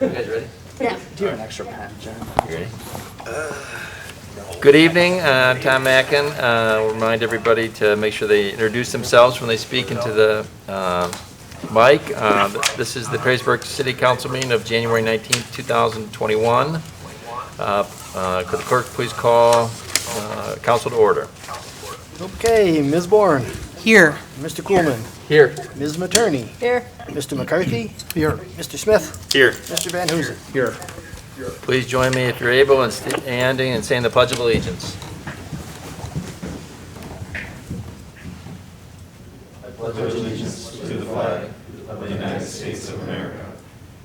You guys ready? Yeah. Do you have an extra pen, Jen? You ready? Good evening, I'm Tom Mackin. We'll remind everybody to make sure they introduce themselves when they speak into the mic. This is the Perrysburg City Council meeting of January 19th, 2021. Could the clerk please call council to order? Okay, Ms. Bourne. Here. Mr. Kuhlman. Here. Ms. Materney. Here. Mr. McCarthy. Here. Mr. Smith. Here. Mr. Van Hoosen. Here. Please join me if you're able in standing and saying the Pledge of Allegiance. I pledge allegiance to the flag of the United States of America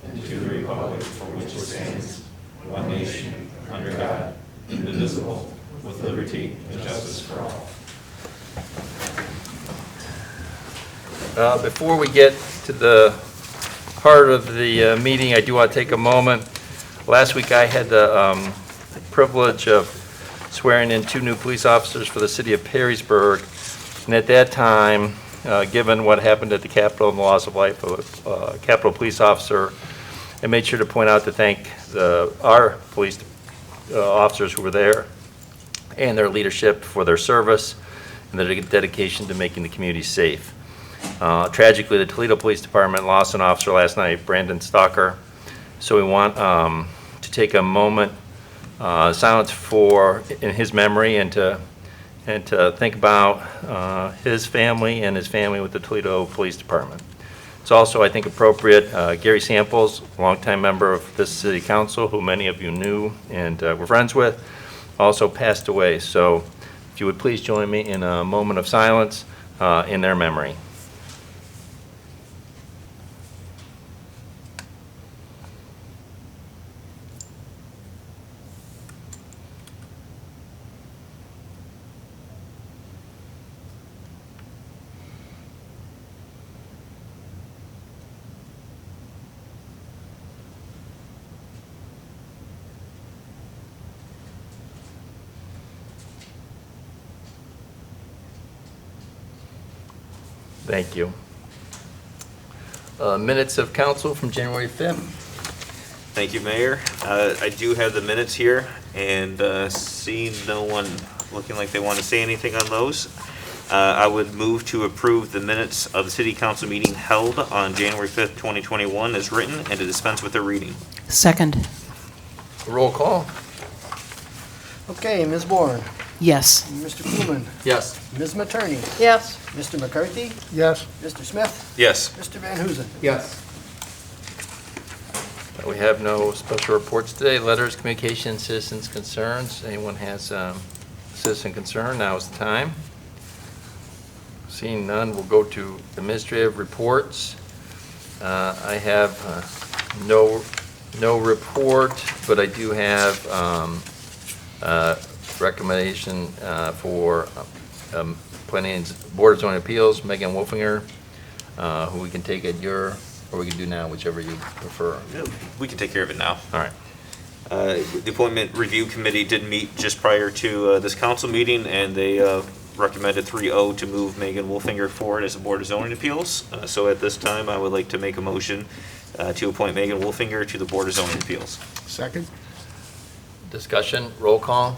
and to the republic for which it stands, one nation, under God, indivisible, with liberty and justice for all. Before we get to the heart of the meeting, I do want to take a moment. Last week I had the privilege of swearing in 2 new police officers for the city of Perrysburg. And at that time, given what happened at the Capitol and the loss of life of a Capitol police officer, I made sure to point out to thank our police officers who were there and their leadership for their service and their dedication to making the community safe. Tragically, the Toledo Police Department lost an officer last night, Brandon Stalker. So we want to take a moment silence in his memory and to think about his family and his family with the Toledo Police Department. It's also, I think, appropriate. Gary Samples, a longtime member of this city council, who many of you knew and were friends with, also passed away. So if you would please join me in a moment of silence in their memory. Thank you. Minutes of council from January 5th. Thank you, Mayor. I do have the minutes here, and seeing no one looking like they want to say anything on those, I would move to approve the minutes of the City Council meeting held on January 5th, 2021 as written, and to dispense with their reading. Second. Roll call. Okay, Ms. Bourne. Yes. Mr. Kuhlman. Yes. Ms. Materney. Yes. Mr. McCarthy. Yes. Mr. Smith. Yes. Mr. Van Hoosen. Yes. We have no special reports today. Letters, communications, citizens' concerns. Anyone has citizen concern, now is the time. Seeing none, we'll go to administrative reports. I have no report, but I do have recommendation for Planning and Board of Zoning Appeals, Megan Wolfinger, who we can take at your, or we can do now, whichever you prefer. We can take care of it now. All right. The Appointment Review Committee did meet just prior to this council meeting, and they recommended 3-0 to move Megan Wolfinger forward as a Board of Zoning Appeals. So at this time, I would like to make a motion to appoint Megan Wolfinger to the Board of Zoning Appeals. Second. Discussion, roll call.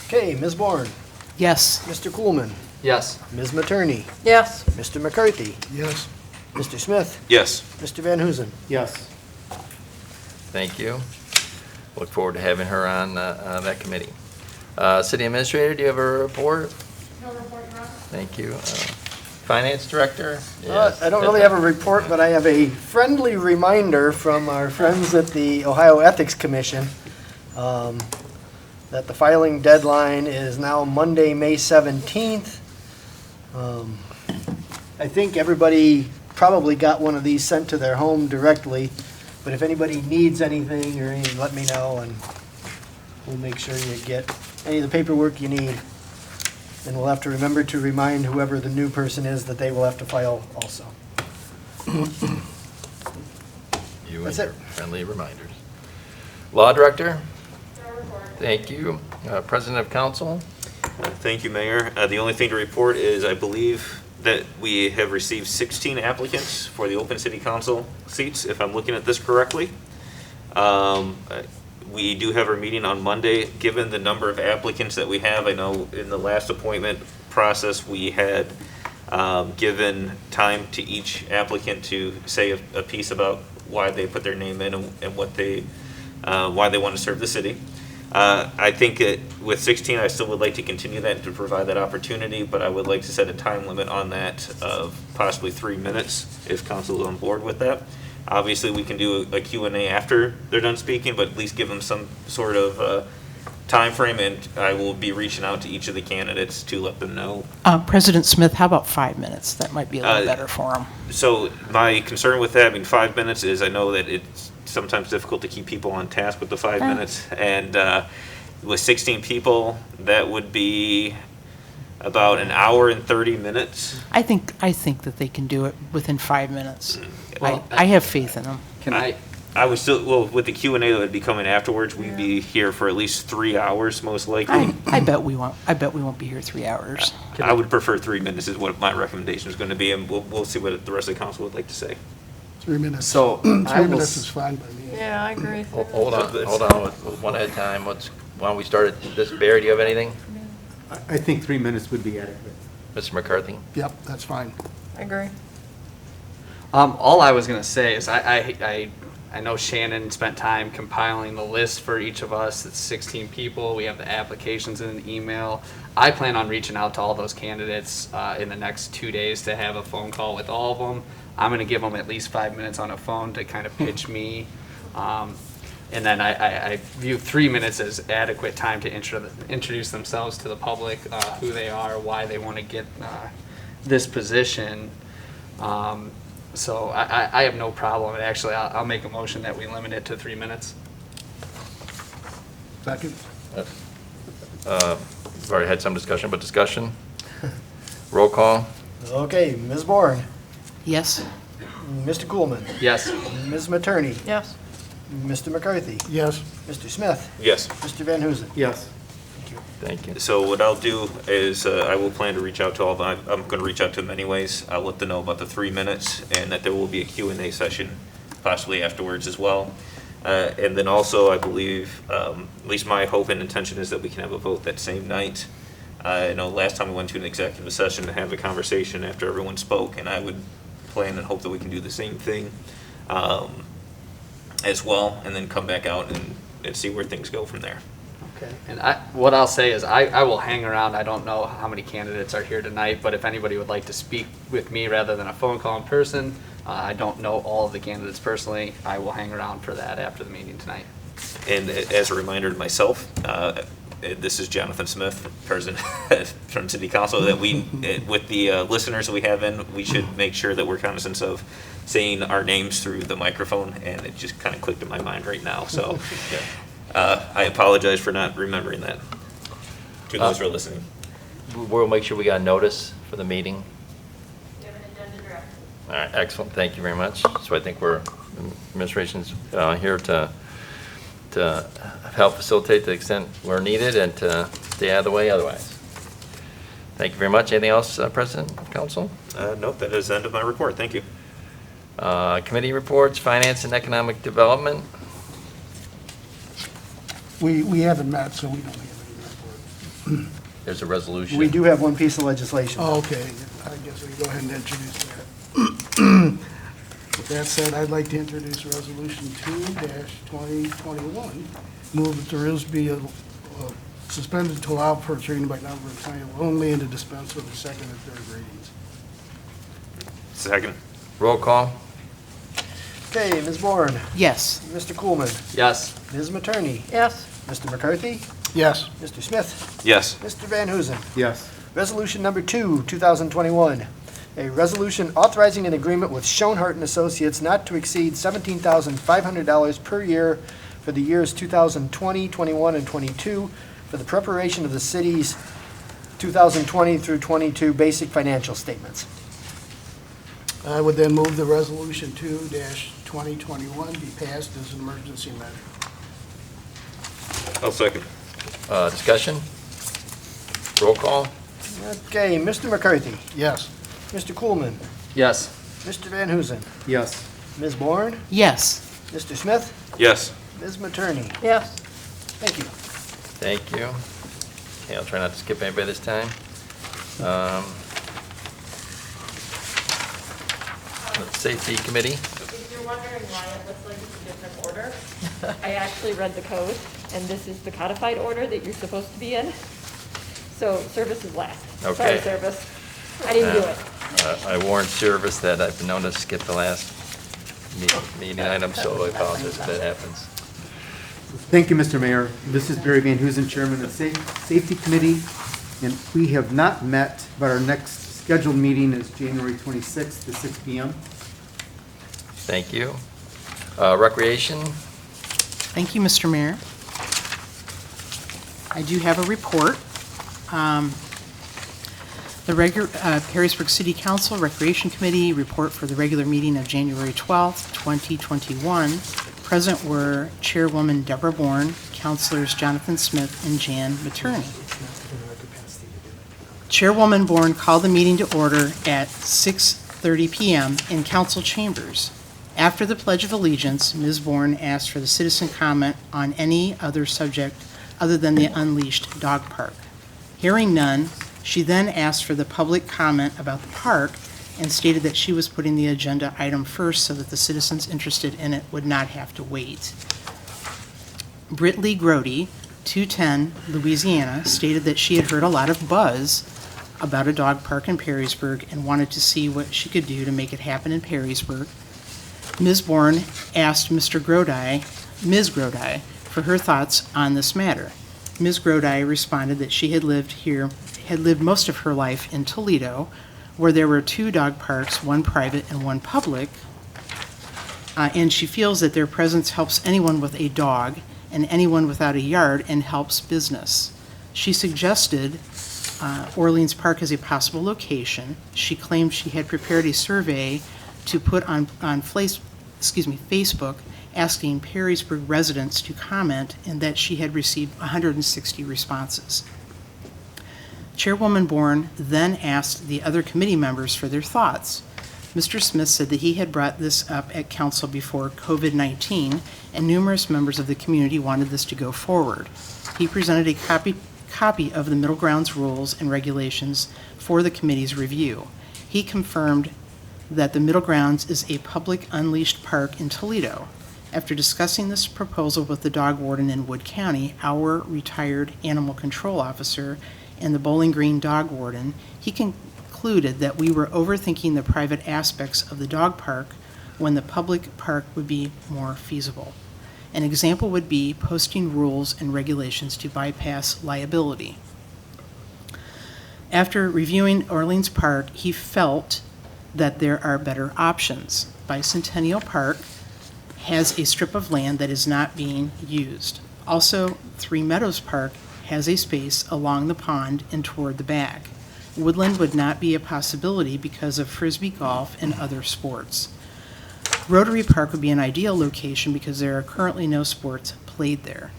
Okay, Ms. Bourne. Yes. Mr. Kuhlman. Yes. Ms. Materney. Yes. Mr. McCarthy. Yes. Mr. Smith. Yes. Mr. Van Hoosen. Yes. Thank you. Look forward to having her on that committee. City Administrator, do you have a report? No report, Ron. Thank you. Finance Director? Yes. I don't really have a report, but I have a friendly reminder from our friends at the Ohio Ethics Commission that the filing deadline is now Monday, May 17th. I think everybody probably got one of these sent to their home directly, but if anybody needs anything or anything, let me know and we'll make sure you get any of the paperwork you need. And we'll have to remember to remind whoever the new person is that they will have to file also. You That's and it. your friendly reminders. Law Director? No report. Thank you. President of Council? Thank you, Mayor. The only thing to report is I believe that we have received 16 applicants for the open city council seats, if I'm looking at this correctly. We do have our meeting on Monday. Given the number of applicants that we have, I know in the last appointment process, we had given time to each applicant to say a piece about why they put their name in and what they, why they want to serve the city. I think with 16, I still would like to continue that and to provide that opportunity, but I would like to set a time limit on that of possibly 3 minutes, if council is on board with that. Obviously, we can do a Q&A after they're done speaking, but at least give them some sort of time frame, and I will be reaching out to each of the candidates to let them know. President Smith, how about 5 minutes? That might be a little better for him. So my concern with that, I mean, 5 minutes is, I know that it's sometimes difficult to keep people on task with the 5 minutes, and with 16 people, that would be about an hour and 30 minutes. I think that they can do it within 5 minutes. Well, I have faith in them. Can I, I would still, well, with the Q&A that would be coming afterwards, we'd be here for at least 3 hours, most likely. I bet we won't be here 3 hours. I would prefer 3 minutes is what my recommendation is going to be, and we'll see what the rest of the council would like to say. 3 minutes. so I 3 will, minutes is fine by me. Yeah, I agree. Hold on, one at a time. Why don't we start at this? Barry, do you have anything? I think 3 minutes would be adequate. Mr. McCarthy? Yep, that's fine. I agree. all I was gonna say is I know Shannon spent time compiling the list for each of us. It's 16 people. We have the applications in an email. I plan on reaching out to all those candidates in the next 2 days to have a phone call with all of them. I'm gonna give them at least 5 minutes on a phone to kind of pitch me. And then I view 3 minutes as adequate time to introduce themselves to the public, who they are, why they want to get this position. So I have no problem. And actually, I'll make a motion that we limit it to 3 minutes. Second? We've already had some discussion, but discussion? Roll call? Okay, Ms. Bourne, Yes? Mr. Coolman, Yes. Ms. Materney, Yes. Mr. McCarthy, Yes. Mr. Smith, Yes. Mr. Van Huzen. Yes. Thank you. So what I'll do is I will plan to reach out to all of them. I'm going to reach out to them anyways. I'll let them know about the 3 minutes and that there will be a Q&A session possibly afterwards as well. And then also, I believe, at least my hope and intention is that we can have a vote that same night. I know last time we went to an executive session to have a conversation after everyone spoke, and I would plan and hope that we can do the same thing as well, and then come back out and see where things go from there. Okay. And what I'll say is I will hang around. I don't know how many candidates are here tonight, but if anybody would like to speak with me rather than a phone call in person, I don't know all of the candidates personally. I will hang around for that after the meeting tonight. And as a reminder to myself, this is Jonathan Smith, President from City Council, that we, with the listeners that we have in, we should make sure that we're cognizant of saying our names through the microphone, and it just kind of clicked in my mind right now. So I apologize for not remembering that to those who are listening. We'll make sure we got a notice for the meeting. You have an agenda draft. All right, excellent, thank you very much. So I think administration's here to help facilitate to the extent we're needed and to stay out of the way otherwise. Thank you very much. Anything else, President, Council? Nope, that is the end of my report. Thank you. Committee reports, Finance and Economic Development. We haven't met, so we don't have any report. There's a resolution. We do have one piece of legislation. Oh, okay, I guess we go ahead and introduce that. With that said, I'd like to introduce Resolution 2-2021. Move that the rules be suspended to allow first reading by number of title only and to dispense with the second and third readings. Second. Roll call? Okay, Ms. Bourne, Yes. Mr. Coolman, Yes. Ms. Materney, Yes. Mr. McCarthy, Yes. Mr. Smith, Yes. Mr. Van Huzen. Yes. Resolution number 2, 2021. A resolution authorizing an agreement with Schoenhardt and Associates not to exceed $17,500 per year for the years 2020, 21, and 22 for the preparation of the city's 2020 through 22 basic financial statements. I would then move the Resolution 2-2021 be passed as an emergency measure. I'll second. Discussion? Roll call? Okay, Mr. McCarthy, Yes. Mr. Coolman, Yes. Mr. Van Huzen, Yes. Ms. Bourne, Yes. Mr. Smith, Yes. Ms. Materney? Yes. Thank you. Thank you. Okay, I'll try not to skip anybody this time. Safety Committee. If you're wondering why it looks like it's a different order, I actually read the code, and this is the codified order that you're supposed to be in. So service is last. Sorry, Okay. service. I didn't do it. I warned Service that I've been known to skip the last meeting item, so I apologize if that happens. Thank you, Mr. Mayor. This is Barry Van Huzen, Chairman of the Safety Committee, and we have not met, but our next scheduled meeting is January 26th at 6 p.m. Thank you. Recreation, Thank you, Mr. Mayor. I do have a report. The Perrysburg City Council Recreation Committee report for the regular meeting of January 12th, 2021. Present were Chairwoman Deborah Bourne, Councilors Jonathan Smith and Jan Materney. Chairwoman Bourne called the meeting to order at 6:30 p.m. in council chambers. After the Pledge of Allegiance, Ms. Bourne asked for the citizen comment on any other subject other than the unleashed dog park. Hearing none, she then asked for the public comment about the park and stated that she was putting the agenda item first so that the citizens interested in it would not have to wait. Britt Lee Grody, 210 Louisiana, stated that she had heard a lot of buzz about a dog park in Perrysburg and wanted to see what she could do to make it happen in Perrysburg. Ms. Bourne asked Ms. Grody for her thoughts on this matter. Ms. Grody responded that she had lived most of her life in Toledo, where there were 2 dog parks, one private and one public, and she feels that their presence helps anyone with a dog and anyone without a yard and helps business. She suggested Orleans Park as a possible location. She claimed she had prepared a survey to put on Facebook asking Perrysburg residents to comment and that she had received 160 responses. Chairwoman Bourne then asked the other committee members for their thoughts. Mr. Smith said that he had brought this up at council before COVID-19 and numerous members of the community wanted this to go forward. He presented a copy of the Middle Grounds rules and regulations for the committee's review. He confirmed that the Middle Grounds is a public unleashed park in Toledo. After discussing this proposal with the dog warden in Wood County, our retired animal control officer, and the Bowling Green dog warden, he concluded that we were overthinking the private aspects of the dog park when the public park would be more feasible. An example would be posting rules and regulations to bypass liability. After reviewing Orleans Park, he felt that there are better options. Bicentennial Park has a strip of land that is not being used. Also, Three Meadows Park has a space along the pond and toward the back. Woodland would not be a possibility because of frisbee golf and other sports. Rotary Park would be an ideal location because there are currently no sports played there.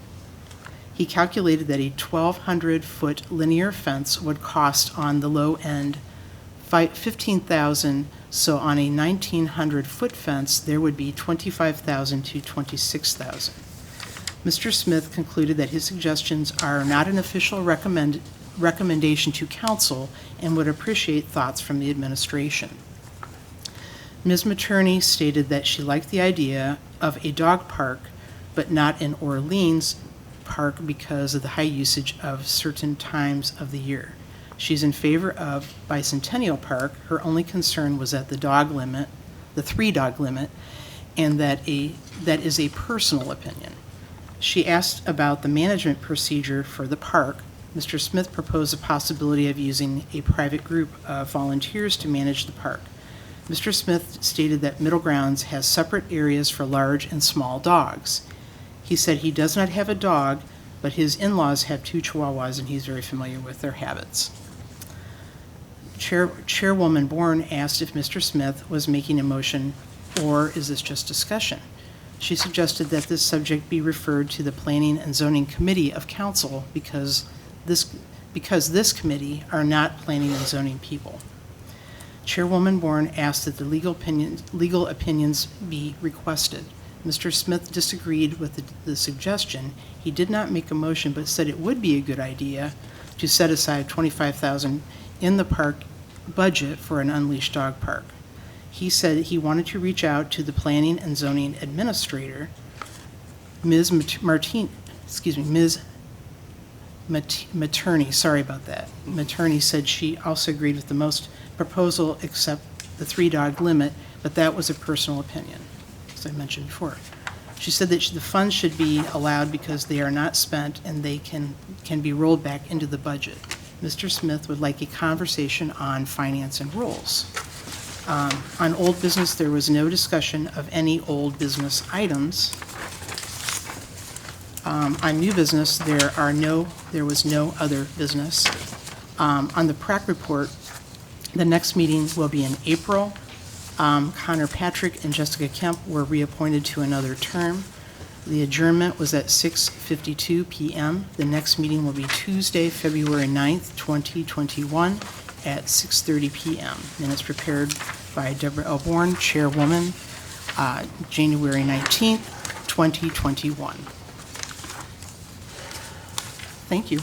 He calculated that a 1,200-foot linear fence would cost on the low end $15,000, so on a 1,900-foot fence, there would be $25,000 to $26,000. Mr. Smith concluded that his suggestions are not an official recommendation to council and would appreciate thoughts from the administration. Ms. Materney stated that she liked the idea of a dog park, but not in Orleans Park because of the high usage of certain times of the year. She's in favor of Bicentennial Park. Her only concern was that the 3-dog limit, and that is a personal opinion. She asked about the management procedure for the park. Mr. Smith proposed the possibility of using a private group of volunteers to manage the park. Mr. Smith stated that Middle Grounds has separate areas for large and small dogs. He said he does not have a dog, but his in-laws have 2 Chihuahuas and he's very familiar with their habits. Chairwoman Bourne asked if Mr. Smith was making a motion or is this just discussion. She suggested that this subject be referred to the Planning and Zoning Committee of Council because this committee are not planning and zoning people. Chairwoman Bourne asked that the legal opinions be requested. Mr. Smith disagreed with the suggestion. He did not make a motion, but said it would be a good idea to set aside $25,000 in the park budget for an unleashed dog park. He said he wanted to reach out to the Planning and Zoning Administrator, Ms. Materney, sorry about that. Materney said she also agreed with the most proposal except the 3-dog limit, but that was a personal opinion, as I mentioned before. She said that the funds should be allowed because they are not spent and they can be rolled back into the budget. Mr. Smith would like a conversation on finance and rules. On old business, there was no discussion of any old business items. On new business, there was no other business. On the PrAC report, the next meeting will be in April. Connor Patrick and Jessica Kemp were reappointed to another term. The adjournment was at 6:52 p.m. The next meeting will be Tuesday, February 9th, 2021, at 6:30 p.m. Minutes prepared by Deborah L. Bourne, Chairwoman, January 19th, 2021. Thank you.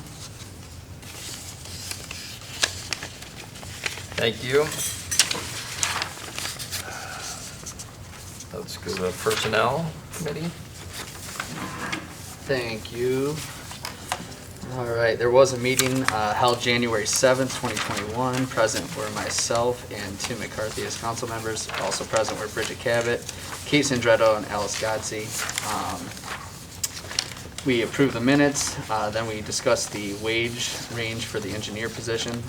Thank you. Let's go to Personnel Committee. Thank you. All right, there was a meeting held January 7th, 2021. Present were myself and Tim McCarthy as council members. Also present were Bridget Cabot, Kate Sandretto, and Alice Godsey. We approved the minutes, then we discussed the wage range for the engineer position.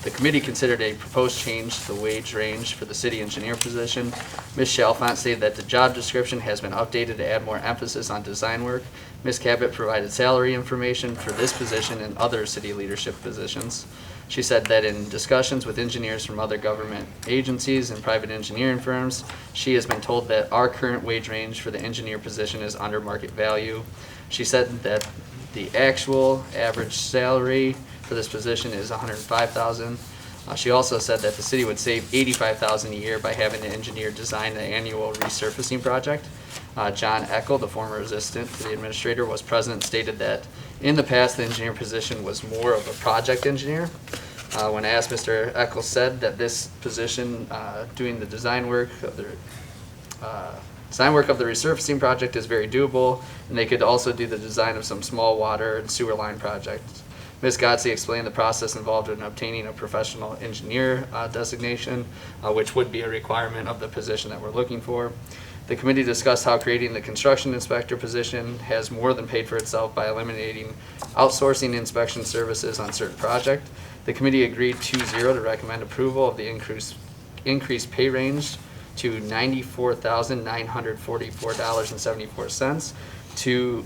The committee considered a proposed change to the wage range for the city engineer position. Ms. Chalfant stated that the job description has been updated to add more emphasis on design work. Ms. Cabot provided salary information for this position and other city leadership positions. She said that in discussions with engineers from other government agencies and private engineering firms, she has been told that our current wage range for the engineer position is under market value. She said that the actual average salary for this position is $105,000. She also said that the city would save $85,000 a year by having an engineer design the annual resurfacing project. John Eckel, the former assistant to the administrator, was present and stated that in the past the engineer position was more of a project engineer. When asked, Mr. Eckel said that this position, doing the design work of the resurfacing project is very doable, and they could also do the design of some small water and sewer line projects. Ms. Godsey explained the process involved in obtaining a professional engineer designation, which would be a requirement of the position that we're looking for. The committee discussed how creating the construction inspector position has more than paid for itself by eliminating outsourcing inspection services on certain projects. The committee agreed 2-0 to recommend approval of the increased pay range to $94,944.74 to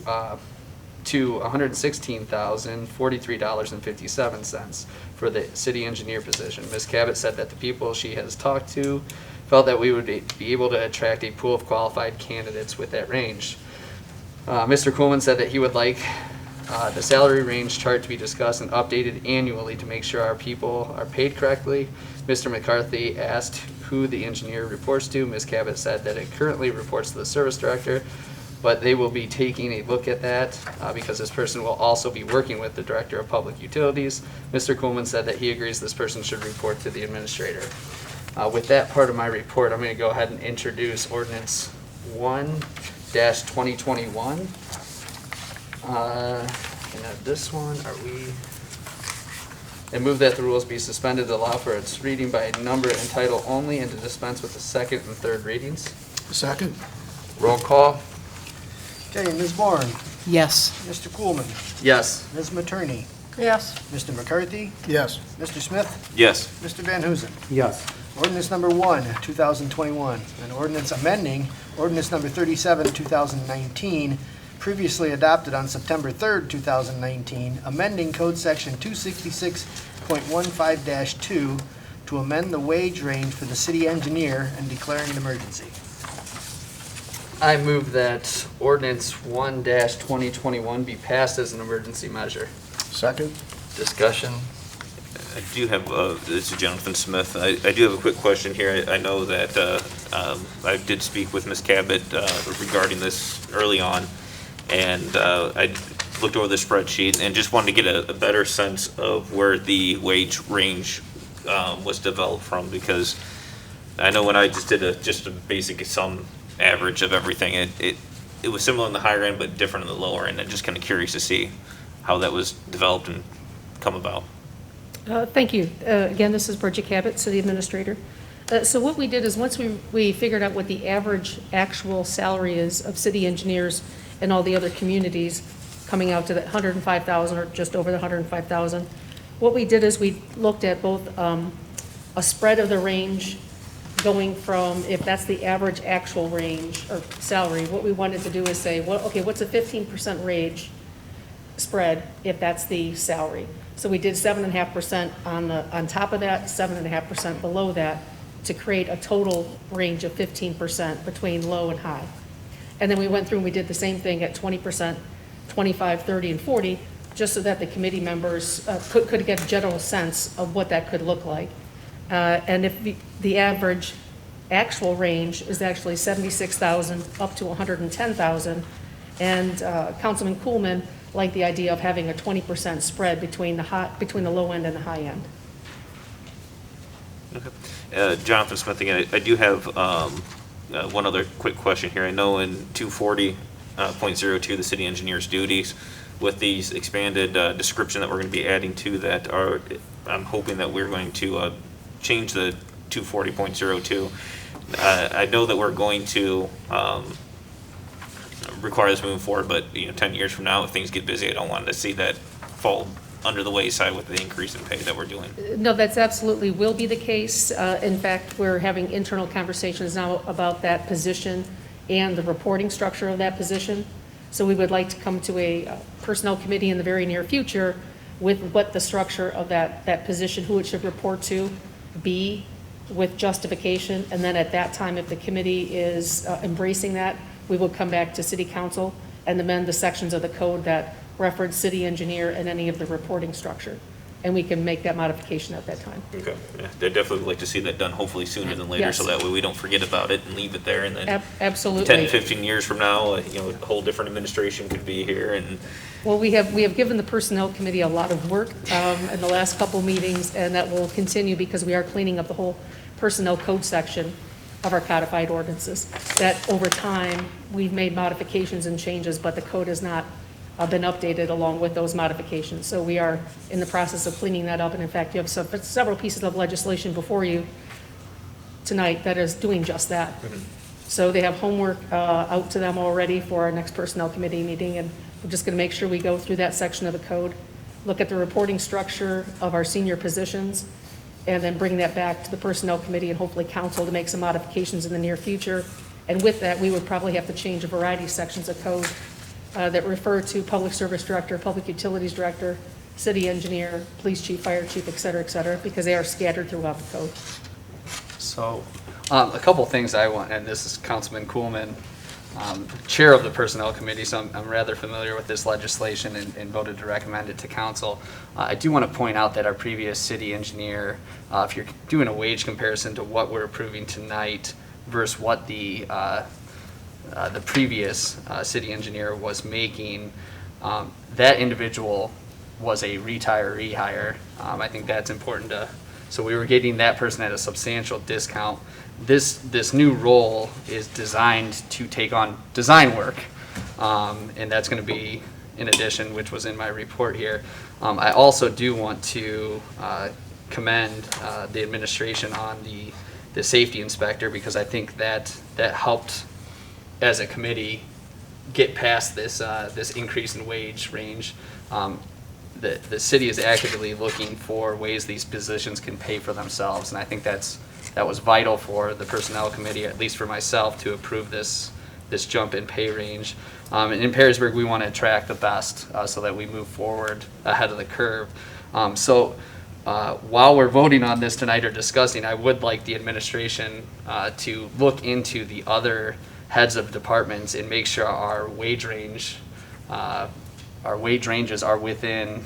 $116,043.57 for the city engineer position. Ms. Cabot said that the people she has talked to felt that we would be able to attract a pool of qualified candidates with that range. Mr. Kuhlman said that he would like the salary range chart to be discussed and updated annually to make sure our people are paid correctly. Mr. McCarthy asked who the engineer reports to. Ms. Cabot said that it currently reports to the service director, but they will be taking a look at that because this person will also be working with the director of public utilities. Mr. Kuhlman said that he agrees this person should report to the administrator. With that part of my report, I'm going to go ahead and introduce Ordinance 1-2021. And at this one, and move that the rules be suspended to allow for its reading by number and title only and to dispense with the second and third readings. Second? Roll call. Okay, Ms. Bourne, Yes. Mr. Kuhlman, Yes. Ms. Materney, Yes. Mr. McCarthy, Yes. Mr. Smith, Yes. Mr. Van Huzen. Yes. Ordinance number 1, 2021, an ordinance amending ordinance number 37, 2019, previously adopted on September 3rd, 2019, amending code section 266.15-2 to amend the wage range for the city engineer and declaring an emergency. I move that Ordinance 1-2021 be passed as an emergency measure. Second? Discussion. I do have, this is Jonathan Smith. I do have a quick question here. I know that I did speak with Ms. Cabot regarding this early on, and I looked over the spreadsheet and just wanted to get a better sense of where the wage range was developed from, because I know when I just did just a basic sum average of everything, it was similar on the higher end but different on the lower end. I'm just kind of curious to see how that was developed and come about. Thank you. Again, this is Bridget Cabot, City Administrator. So what we did is once we figured out what the average actual salary is of city engineers and all the other communities coming out to that 105,000 or just over the 105,000, what we did is we looked at both a spread of the range going from, if that's the average actual range or salary, what we wanted to do is say, well, okay, what's a 15% range spread if that's the salary? So we did 7.5% on top of that, 7.5% below that, to create a total range of 15% between low and high. And then we went through and we did the same thing at 20%, 25, 30, and 40, just so that the committee members could get a general sense of what that could look like. And if the average actual range is actually 76,000 up to 110,000, and Councilman Kuhlman liked the idea of having a 20% spread between the low end and the high end. Okay. Jonathan Smith again. I do have one other quick question here. I know in 240.02, the city engineer's duties, with these expanded description that we're going to be adding to that, I'm hoping that we're going to change the 240.02. I know that we're going to require this moving forward, but 10 years from now, if things get busy, I don't want to see that fall under the wayside with the increase in pay that we're doing. No, that's absolutely will be the case. In fact, we're having internal conversations now about that position and the reporting structure of that position. So we would like to come to a personnel committee in the very near future with what the structure of that position, who it should report to, be, with justification. And then at that time, if the committee is embracing that, we will come back to City Council and amend the sections of the code that reference city engineer and any of the reporting structure. And we can make that modification at that time. Okay. Yeah, I'd definitely would like to see that done hopefully sooner than later, Yes. so that way we don't forget about it and leave it there, and then Absolutely. 10, 15 years from now, a whole different administration could be here. And Well, we have given the Personnel Committee a lot of work in the last couple meetings, and that will continue because we are cleaning up the whole Personnel Code section of our codified ordinances. That over time, we've made modifications and changes, but the code has not been updated along with those modifications. So we are in the process of cleaning that up, and in fact, you have several pieces of legislation before you tonight that is doing just that. Mm-hmm. So they have homework out to them already for our next Personnel Committee meeting, and we're just going to make sure we go through that section of the code, look at the reporting structure of our senior positions, and then bring that back to the Personnel Committee and hopefully Council to make some modifications in the near future. And with that, we would probably have to change a variety of sections of code that refer to Public Service Director, Public Utilities Director, City Engineer, Police Chief, Fire Chief, et cetera, because they are scattered throughout the code. So, a couple things I want, and this is Councilman Kuhlman, Chair of the Personnel Committee, so I'm rather familiar with this legislation and voted to recommend it to Council. I do want to point out that our previous city engineer, if you're doing a wage comparison to what we're approving tonight versus what the previous city engineer was making, that individual was a retiree hire. I think that's important to, so we were getting that person at a substantial discount. This new role is designed to take on design work, and that's going to be in addition, which was in my report here. I also do want to commend the administration on the safety inspector, because I think that helped as a committee get past this increase in wage range. The city is actively looking for ways these positions can pay for themselves, and I think that was vital for the Personnel Committee, at least for myself, to approve this jump in pay range. And in Perrysburg, we want to attract the best so that we move forward ahead of the curve. So while we're voting on this tonight or discussing, I would like the administration to look into the other heads of departments and make sure our wage ranges are within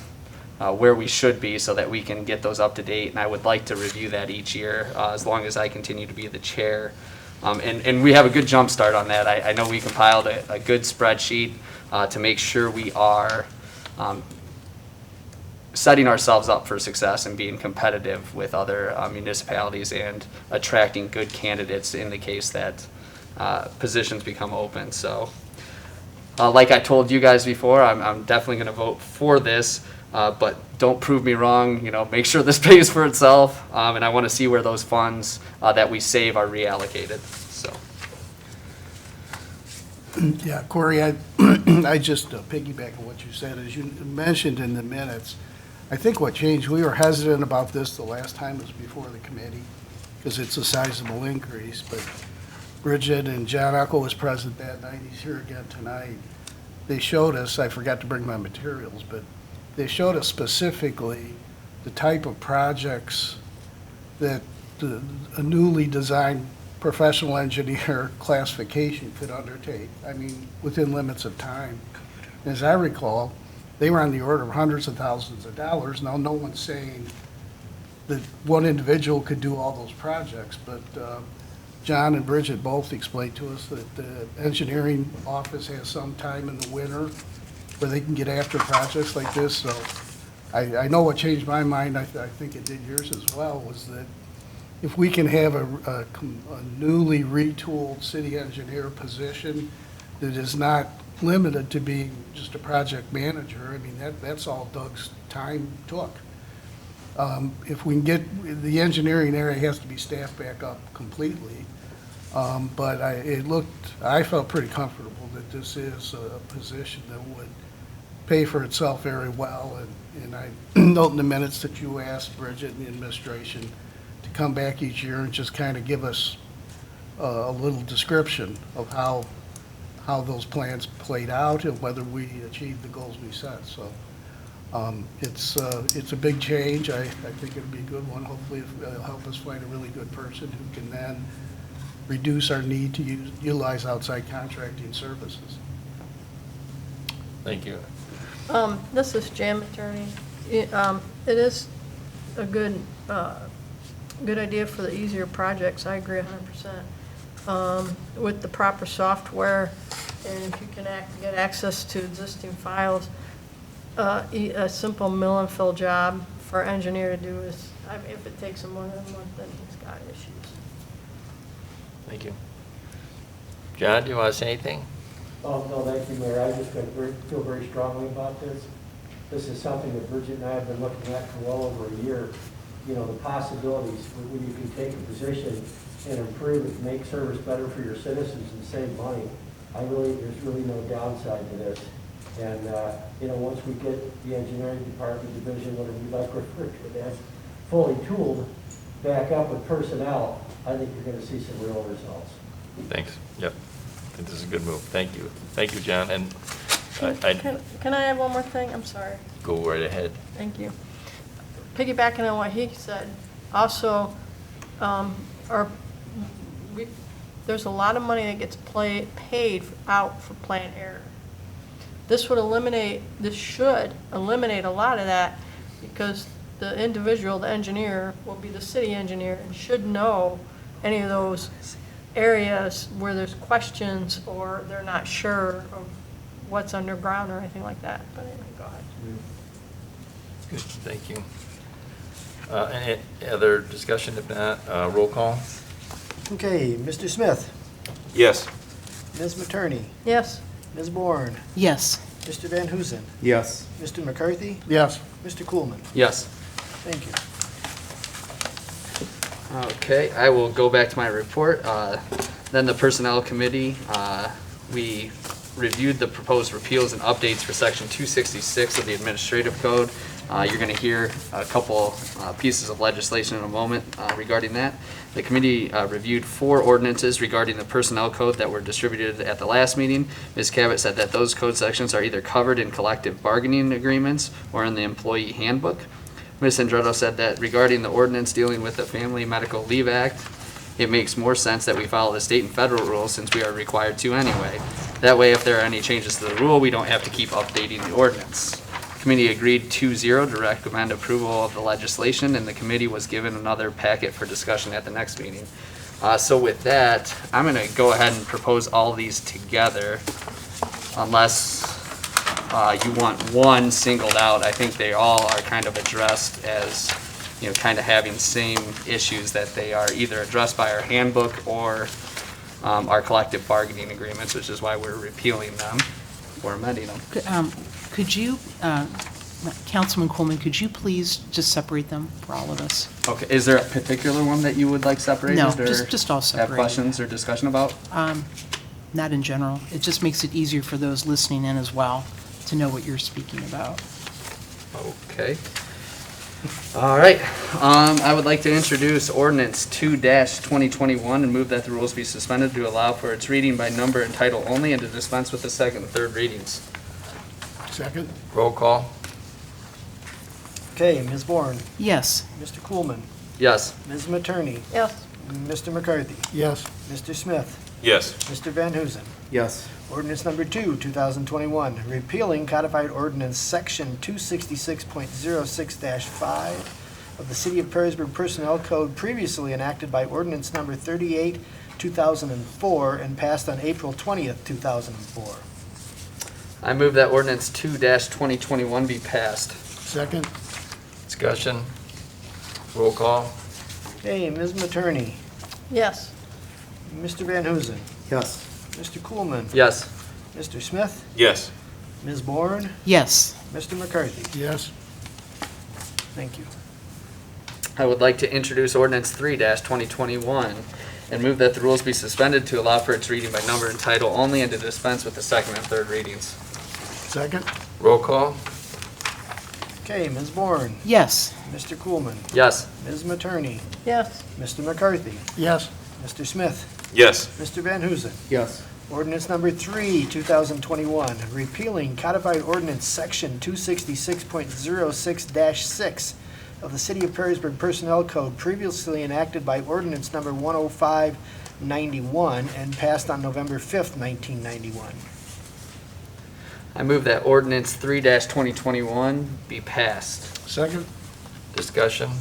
where we should be so that we can get those up to date. And I would like to review that each year as long as I continue to be the chair. And we have a good jump start on that. I know we compiled a good spreadsheet to make sure we are setting ourselves up for success and being competitive with other municipalities and attracting good candidates in the case that positions become open. So like I told you guys before, I'm definitely going to vote for this, but don't prove me wrong. You know, make sure this pays for itself, and I want to see where those funds that we save are reallocated. So. Yeah, Corey, I just piggyback on what you said. As you mentioned in the minutes, I think what changed, we were hesitant about this the last time it was before the committee, because it's a sizable increase, but Bridget and John Uckel was present that night, he's here again tonight. They showed us, I forgot to bring my materials, but they showed us specifically the type of projects that a newly designed professional engineer classification could undertake, I mean, within limits of time. As I recall, they were on the order of hundreds of thousands of dollars. Now, no one's saying that one individual could do all those projects, but John and Bridget both explained to us that the engineering office has some time in the winter where they can get after projects like this. So I know what changed my mind, I think it did yours as well, was that if we can have a newly retooled city engineer position that is not limited to being just a project manager, I mean, that's all Doug's time took. If we can get, the engineering area has to be staffed back up completely, but I felt pretty comfortable that this is a position that would pay for itself very well, and I note in the minutes that you asked Bridget and the administration to come back each year and just kind of give us a little description of how those plans played out and whether we achieved the goals we set. So it's a big change. I think it'll be a good one. Hopefully it'll help us find a really good person who can then reduce our need to utilize outside contracting services. Thank you. This is Jam Attorney. It is a good idea for the easier projects. I agree 100%. With the proper software, and if you can get access to existing files, a simple mill and fill job for an engineer to do is, I mean, if it takes him more than a month, then he's got issues. Thank you. John, do you want to say anything? No, thank you, Mayor. I just feel very strongly about this. This is something that Bridget and I have been looking at for well over a year. You know, the possibilities when you can take a position and improve it, make service better for your citizens and save money. There's really no downside to this. And, you know, once we get the engineering department division, whatever we like to refer to it as, fully tooled back up with personnel, I think you're going to see some real results. Thanks. Yep. I think this is a good move. Thank you. Thank you, John. And Can I add one more thing? I'm sorry. Go right ahead. Thank you. Piggybacking on what he said, also, there's a lot of money that gets paid out for plant error. This should eliminate a lot of that, because the individual, the engineer, will be the city engineer and should know any of those areas where there's questions or they're not sure of what's underground or anything like that. But anyway, go ahead. Good. Thank you. Any other discussion? If not, roll call. Okay, Mr. Smith, Yes. Ms. Materney, Yes. Ms. Bourne, Yes. Mr. Van Huzen, Yes. Mr. McCarthy, Yes. Mr. Coolman. Yes. Thank you. Okay, I will go back to my report. Then the Personnel Committee, we reviewed the proposed repeals and updates for Section 266 of the Administrative Code. You're going to hear a couple pieces of legislation in a moment regarding that. The committee reviewed 4 ordinances regarding the Personnel Code that were distributed at the last meeting. Ms. Cabot said that those code sections are either covered in collective bargaining agreements or in the employee handbook. Ms. Andretto said that regarding the ordinance dealing with the Family Medical Leave Act, it makes more sense that we follow the state and federal rules since we are required to anyway. That way, if there are any changes to the rule, we don't have to keep updating the ordinance. Committee agreed 2-0 to recommend approval of the legislation, and the committee was given another packet for discussion at the next meeting. So with that, I'm going to go ahead and propose all these together, unless you want one singled out. I think they all are kind of addressed as, you know, kind of having same issues, that they are either addressed by our handbook or our collective bargaining agreements, which is why we're repealing them or amending them. Could you, Councilman Coleman, could you please just separate them for all of us? Okay, is there a particular one that you would like separated? No, or just all have separated. questions or discussion about? Not in general. It just makes it easier for those listening in as well to know what you're speaking about. Okay. All right. I would like to introduce ordinance 2-2021 and move that the rules be suspended to allow for its reading by number and title only, and to dispense with the second and third readings. Second? Roll call. Okay, Ms. Bourne, Yes. Mr. Coolman, Yes. Ms. Materney, Yes. Mr. McCarthy, Yes. Mr. Smith, Yes. Mr. Van Huzen. Yes. Ordinance number 2, 2021, repealing codified ordinance section 266.06-5 of the City of Perrysburg Personnel Code previously enacted by ordinance number 38, 2004, and passed on April 20th, 2004. I move that ordinance 2-2021 be passed. Second? Discussion. Roll call. Okay, Ms. Materney, Yes. Mr. Van Huzen, Yes. Mr. Coolman, Yes. Mr. Smith, Yes. Ms. Bourne, Yes. Mr. McCarthy. Yes. Thank you. I would like to introduce ordinance 3-2021 and move that the rules be suspended to allow for its reading by number and title only, and to dispense with the second and third readings. Second? Roll call. Okay, Ms. Bourne, Yes. Mr. Coolman, Yes. Ms. Materney, Yes. Mr. McCarthy, Yes. Mr. Smith, Yes. Mr. Van Huzen. Yes. Ordinance number 3, 2021, repealing codified ordinance section 266.06-6 of the City of Perrysburg Personnel Code previously enacted by ordinance number 10591 and passed on November 5th, 1991. I move that ordinance 3-2021 be passed. Second? Discussion.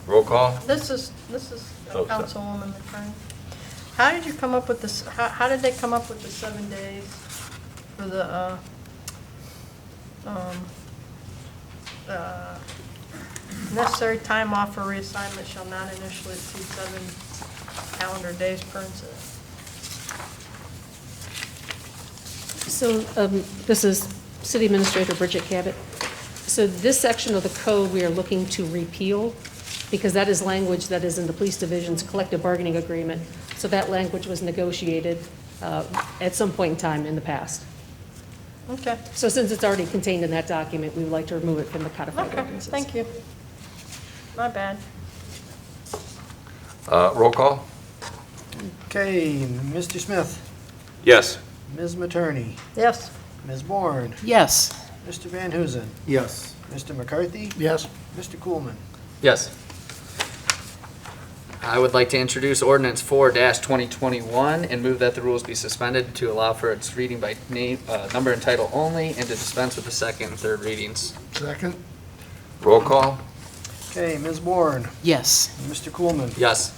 Roll call. This is Oh, sorry. Councilwoman McCartney. How did you come up with this, how did they come up with the 7 days for the, necessary time off for reassignment shall not initially exceed 7 calendar days per incident? So this is City Administrator Bridget Cabot. So this section of the code we are looking to repeal, because that is language that is in the police division's collective bargaining agreement. So that language was negotiated at some point in time in the past. Okay, So since it's already contained in that document, we would like to remove it from the codified okay, ordinances. thank you. My bad. Roll call. Okay, Mr. Smith, Yes. Ms. Materney, Yes. Ms. Bourne, Yes. Mr. Van Huzen, Yes. Mr. McCarthy, Yes. Mr. Coolman. Yes. I would like to introduce ordinance 4-2021 and move that the rules be suspended to allow for its reading by name, number and title only, and to dispense with the second and third readings. Second? Roll call. Okay, Ms. Bourne, Yes. Mr. Coolman, Yes.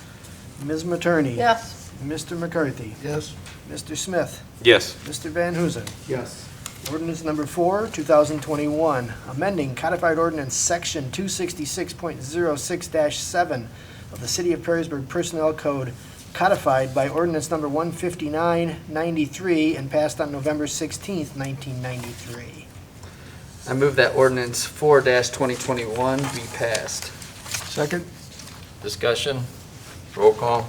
Ms. Materney. Yes. Mr. McCarthy, Yes. Mr. Smith, Yes. Mr. Van Huzen. Yes. Ordinance number 4, 2021, amending codified ordinance section 266.06-7 of the City of Perrysburg Personnel Code, codified by ordinance number 15993 and passed on November 16th, 1993. I move that ordinance 4-2021 be passed. Second? Discussion. Roll call.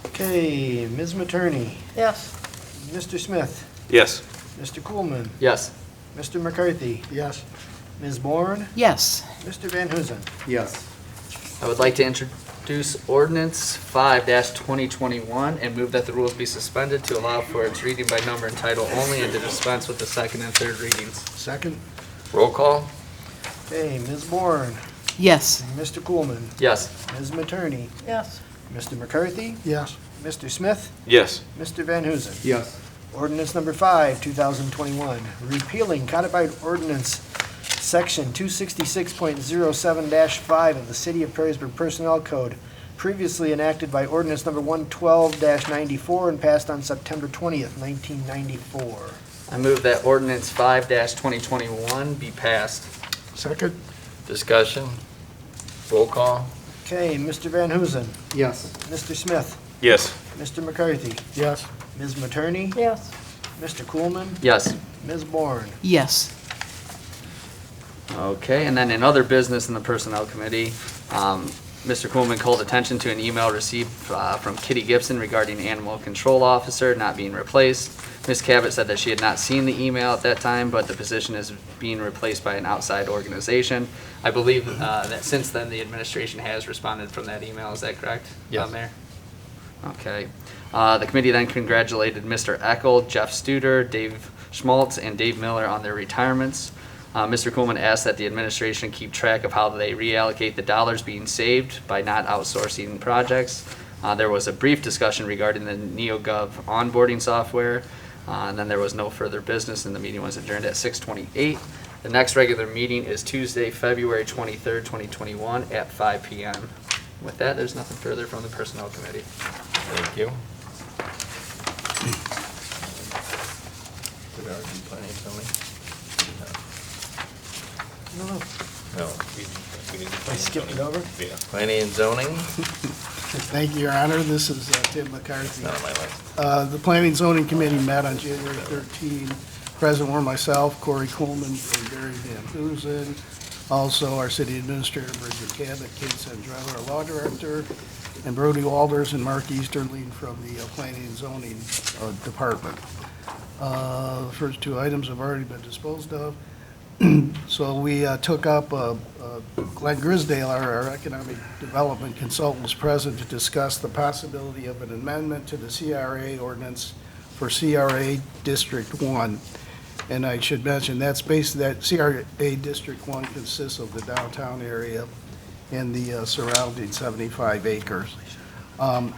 Okay, Ms. Materney, Yes. Mr. Smith, Yes. Mr. Coolman, Yes. Mr. McCarthy, Yes. Ms. Bourne, Yes. Mr. Van Huzen. Yes. I would like to introduce ordinance 5-2021 and move that the rules be suspended to allow for its reading by number and title only, and to dispense with the second and third readings. Second? Roll call. Okay, Ms. Bourne, Yes. Mr. Coolman, Yes. Ms. Materney, Yes. Mr. McCarthy, Yes. Mr. Smith, Yes. Mr. Van Huzen. Yes. Ordinance number 5, 2021, repealing codified ordinance section 266.07-5 of the City of Perrysburg Personnel Code, previously enacted by ordinance number 112-94 and passed on September 20th, 1994. I move that ordinance 5-2021 be passed. Second? Discussion? Roll call? Okay, Mr. Van Huzen, Yes. Mr. Smith, Yes. Mr. McCarthy, Yes. Ms. Materney, Yes. Mr. Coolman, Yes. Ms. Bourne. Yes. Okay, and then in other business in the Personnel Committee, Mr. Coolman called attention to an email received from Kitty Gibson regarding animal control officer not being replaced. Ms. Cabot said that she had not seen the email at that time, but the position is being replaced by an outside organization. I believe that since then, the administration has responded from that email. Is that correct? Yes. Mayor? Okay. The committee then congratulated Mr. Eckel, Jeff Studer, Dave Schmaltz, and Dave Miller on their retirements. Mr. Coolman asked that the administration keep track of how they reallocate the dollars being saved by not outsourcing projects. There was a brief discussion regarding the NeoGov onboarding software, and then there was no further business, and the meeting was adjourned at 6:28. The next regular meeting is Tuesday, February 23rd, 2021 at 5 p.m. With that, there's nothing further from the Personnel Committee. Thank you. Did ours do planning and zoning? No. I skipped it over. Yeah. Planning and zoning? Thank you, Your Honor. This is Tim McCarthy. Not on my list. The Planning and Zoning Committee met on January 13. Present were myself, Corey Coleman, and Barry Van Huzen. Also, our city administrator, Bridget Cabot, Kate Sandrella, our law director, and Brody Walters and Mark Easterling from the Planning and Zoning Department. The first two items have already been disposed of. So we took up, Glenn Grisdale, our economic development consultant, was present to discuss the possibility of an amendment to the CRA ordinance for CRA District 1. And I should mention, that CRA District 1 consists of the downtown area and the surrounding 75 acres.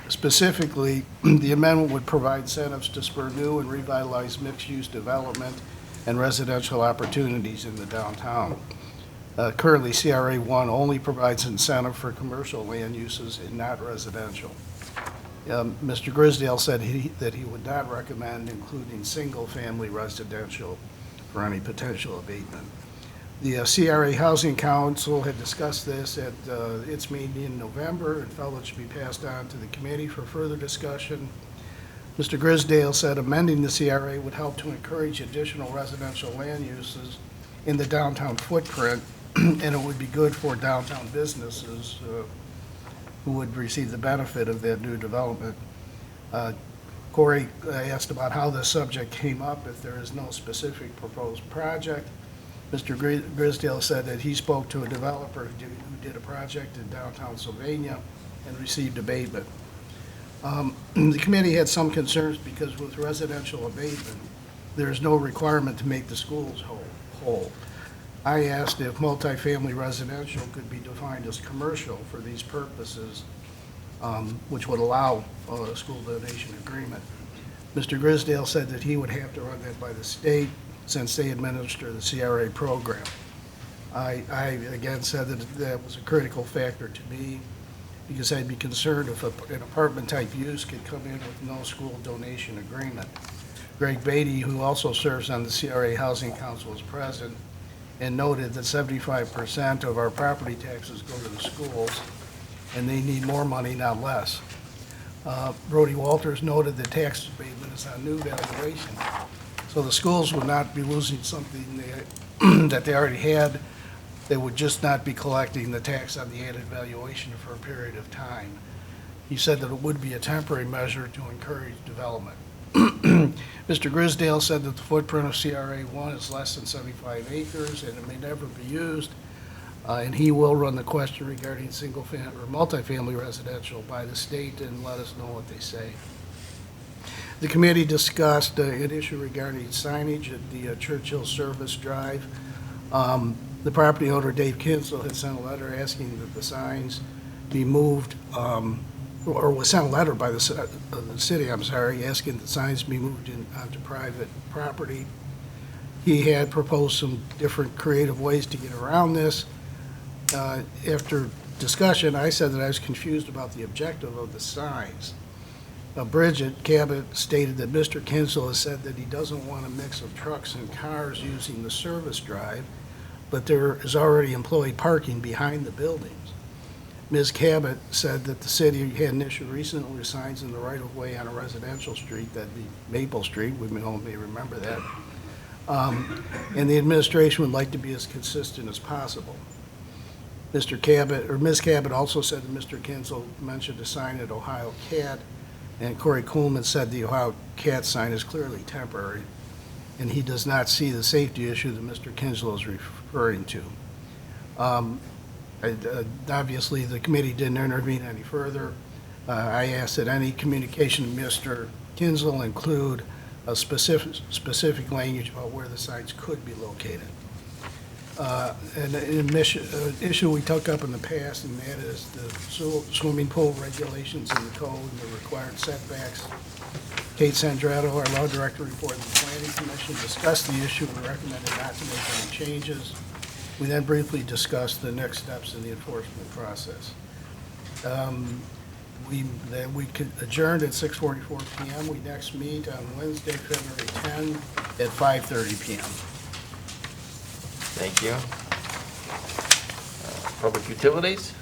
Specifically, the amendment would provide incentives to spur new and revitalize mixed-use development and residential opportunities in the downtown. Currently, CRA 1 only provides incentive for commercial land uses and not residential. Mr. Grisdale said that he would not recommend including single-family residential for any potential abatement. The CRA Housing Council had discussed this at its meeting in November and felt it should be passed on to the committee for further discussion. Mr. Grisdale said amending the CRA would help to encourage additional residential land uses in the downtown footprint, and it would be good for downtown businesses who would receive the benefit of that new development. Corey asked about how this subject came up if there is no specific proposed project. Mr. Grisdale said that he spoke to a developer who did a project in downtown Sylvania and received abatement. The committee had some concerns because with residential abatement, there is no requirement to make the schools whole. I asked if multifamily residential could be defined as commercial for these purposes, which would allow a school donation agreement. Mr. Grisdale said that he would have to run that by the state since they administer the CRA program. I again said that that was a critical factor to me because I'd be concerned if an apartment-type use could come in with no school donation agreement. Greg Beatty, who also serves on the CRA Housing Council, is present and noted that 75% of our property taxes go to the schools, and they need more money, not less. Brody Walters noted that tax abatement is on new valuation, so the schools would not be losing something that they already had. They would just not be collecting the tax on the added valuation for a period of time. He said that it would be a temporary measure to encourage development. Mr. Grisdale said that the footprint of CRA 1 is less than 75 acres and it may never be used. And he will run the question regarding single-family or multifamily residential by the state and let us know what they say. The committee discussed an issue regarding signage at the Churchill Service Drive. The property owner, Dave Kinsel, had sent a letter asking that the signs be moved or was sent a letter by the city, I'm sorry, asking that signs be moved onto private property. He had proposed some different creative ways to get around this. After discussion, I said that I was confused about the objective of the signs. Bridget Cabot stated that Mr. Kinsel has said that he doesn't want a mix of trucks and cars using the service drive, but there is already employee parking behind the buildings. Ms. Cabot said that the city had an issue recently with signs in the right-of-way on a residential street, that'd be Maple Street, we all may remember that. And the administration would like to be as consistent as possible. Mr. Cabot, or Ms. Cabot also said that Mr. Kinsel mentioned a sign at Ohio Cat, and Corey Coleman said the Ohio Cat sign is clearly temporary, and he does not see the safety issue that Mr. Kinsel is referring to. Obviously, the committee didn't intervene any further. I asked that any communication to Mr. Kinsel include a specific language about where the signs could be located. And an issue we took up in the past, and that is the swimming pool regulations in the code and the required setbacks. Kate Sandretto, our law director, reported the planning commission discussed the issue and recommended not to make any changes. We then briefly discussed the next steps in the enforcement process. We adjourned at 6:44 p.m. We next meet on Wednesday, February 10 at 5:30 p.m. Thank you. Public utilities?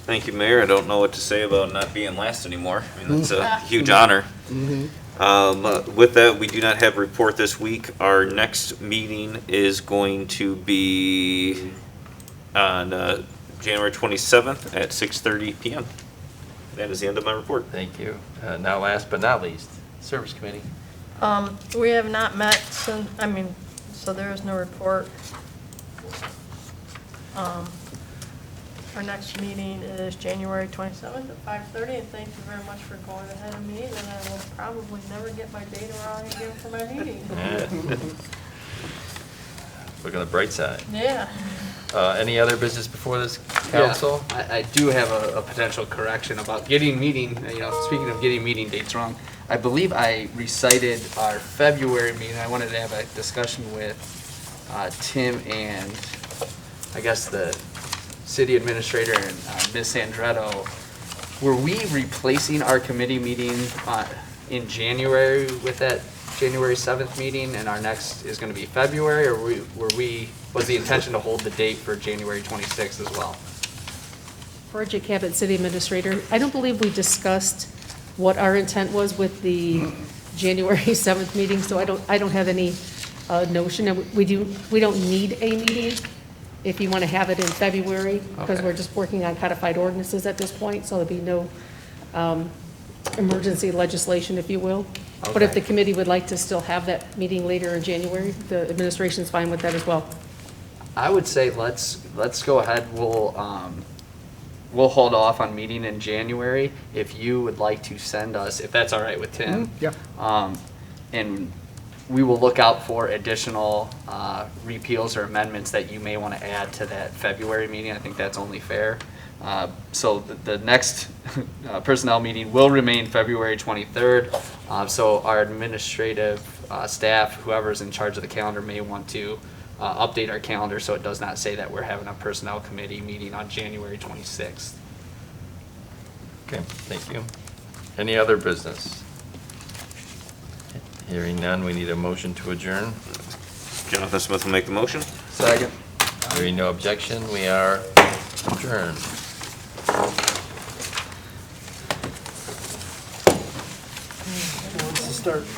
Thank you, Mayor. I don't know what to say about not being last anymore. I mean, that's a huge honor. With that, we do not have a report this week. Our next meeting is going to be on January 27th at 6:30 p.m. That is the end of my report. Thank you. Now last but not least, Service Committee. We have not met since, so there is no report. Our next meeting is January 27th at 5:30, and thank you very much for going ahead of me, and I will probably never get my data wrong again for my meeting. Look on the bright side. Yeah. Any other business before this council? Yeah, I do have a potential correction about getting meeting, speaking of getting meeting dates wrong. I believe I recited our February meeting. I wanted to have a discussion with Tim and I guess the city administrator and Ms. Sandretto. Were we replacing our committee meeting in January with that January 7th meeting, and our next is going to be February, or was the intention to hold the date for January 26th as well? Bridget Cabot, City Administrator. I don't believe we discussed what our intent was with the January 7th meeting, so I don't have any notion. And we don't need a meeting if you want to have it in February, because Okay. we're just working on codified ordinances at this point, so there'll be no emergency legislation, if you will. But if Okay. the committee would like to still have that meeting later in January, the administration's fine with that as well. I would say let's go ahead. We'll hold off on meeting in January. If you would like to send us, if that's all right with Tim. Yeah. And we will look out for additional repeals or amendments that you may want to add to that February meeting. I think that's only fair. So the next personnel meeting will remain February 23rd. So our administrative staff, whoever's in charge of the calendar, may want to update our calendar so it does not say that we're having a personnel committee meeting on January 26th. Okay, thank you. Any other business? Hearing none, we need a motion to adjourn. Jonathan Smith will make the motion. Second. Hearing no objection, we are adjourned. Start